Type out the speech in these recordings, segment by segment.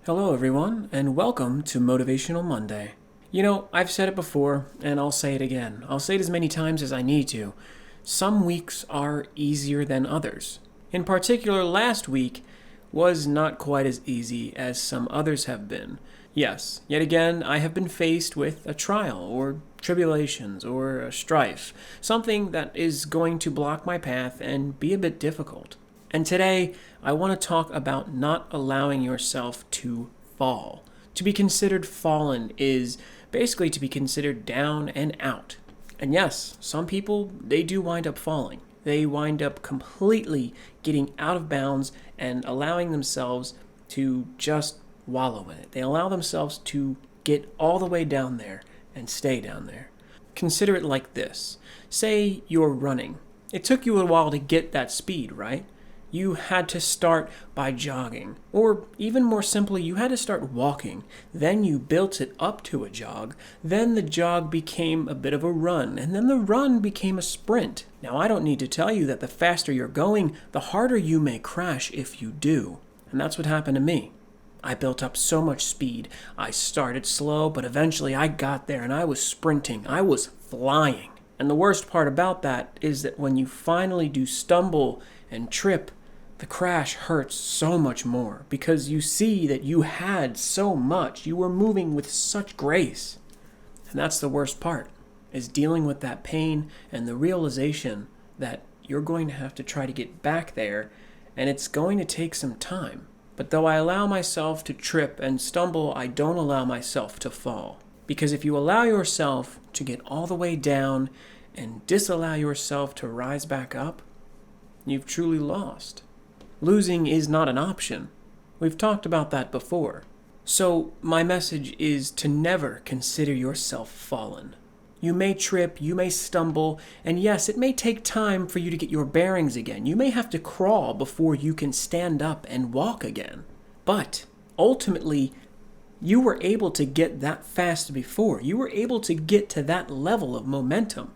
Hello, everyone, and welcome to Motivational Monday. I've said it before, and I'll say it again. I'll say it as many times as I need to. Some weeks are easier than others. In particular, last week was not quite as easy as some others have been. Yes, yet again, I have been faced with a trial, or tribulations, or a strife, something that is going to block my path and be a bit difficult. And today, I want to talk about not allowing yourself to fall. To be considered fallen is basically to be considered down and out. And yes, some people, they do wind up falling. They wind up completely getting out of bounds and allowing themselves to just wallow in it. They allow themselves to get all the way down there and stay down there. Consider it like this. Say you're running. It took you a while to get that speed, right? You had to start by jogging, or even more simply, you had to start walking. Then you built it up to a jog. Then the jog became a bit of a run, and then the run became a sprint. Now, I don't need to tell you that the faster you're going, the harder you may crash if you do. And that's what happened to me. I built up so much speed. I started slow, but eventually I got there and I was sprinting. I was flying. And the worst part about that is that when you finally do stumble and trip, the crash hurts so much more because you see that you had so much. You were moving with such grace. And that's the worst part, is dealing with that pain and the realization that you're going to have to try to get back there, and it's going to take some time. But though I allow myself to trip and stumble, I don't allow myself to fall. Because if you allow yourself to get all the way down and disallow yourself to rise back up, you've truly lost. Losing is not an option. We've talked about that before. So my message is to never consider yourself fallen. You may trip, you may stumble, and yes, it may take time for you to get your bearings again. You may have to crawl before you can stand up and walk again. But ultimately, you were able to get that fast before. You were able to get to that level of momentum.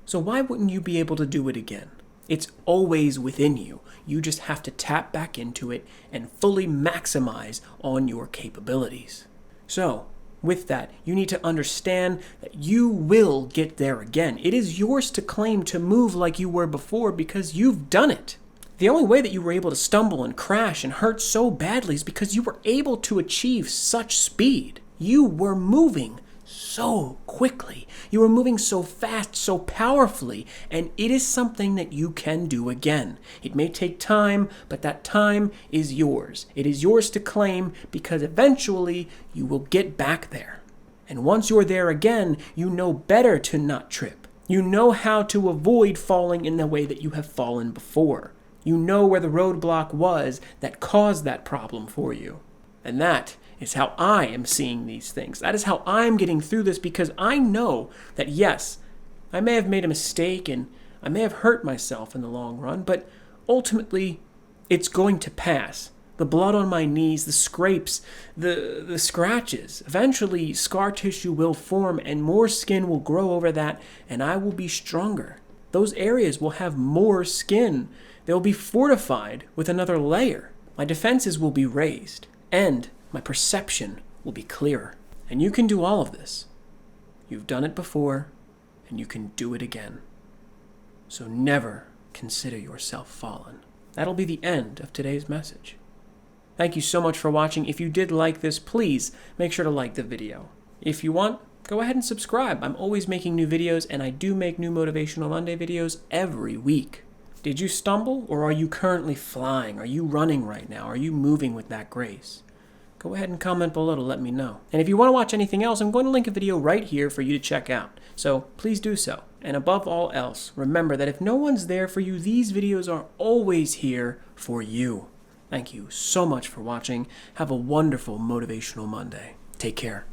So why wouldn't you be able to do it again? It's always within you. You just have to tap back into it and fully maximize on your capabilities. So, with that, you need to understand that you will get there again. It is yours to claim to move like you were before because you've done it. The only way that you were able to stumble and crash and hurt so badly is because you were able to achieve such speed. You were moving so quickly. You were moving so fast, so powerfully, and it is something that you can do again. It may take time, but that time is yours. It is yours to claim because eventually you will get back there. And once you're there again, you know better to not trip. You know how to avoid falling in the way that you have fallen before. You know where the roadblock was that caused that problem for you. And that is how I am seeing these things. That is how I'm getting through this because I know that yes, I may have made a mistake and I may have hurt myself in the long run, but ultimately it's going to pass. The blood on my knees, the scrapes, the scratches, eventually scar tissue will form and more skin will grow over that and I will be stronger. Those areas will have more skin. They'll be fortified with another layer. My defenses will be raised and my perception will be clearer. And you can do all of this. You've done it before, and you can do it again. So never consider yourself fallen. That'll be the end of today's message. Thank you so much for watching. If you did like this, please make sure to like the video. If you want, go ahead and subscribe. I'm always making new videos, and I do make new Motivational Monday videos every week. Did you stumble, or are you currently flying? Are you running right now? Are you moving with that grace? Go ahead and comment below to let me know. And if you want to watch anything else, I'm going to link a video right here for you to check out. So please do so. And above all else, remember that if no one's there for you, these videos are always here for you. Thank you so much for watching. Have a wonderful Motivational Monday. Take care.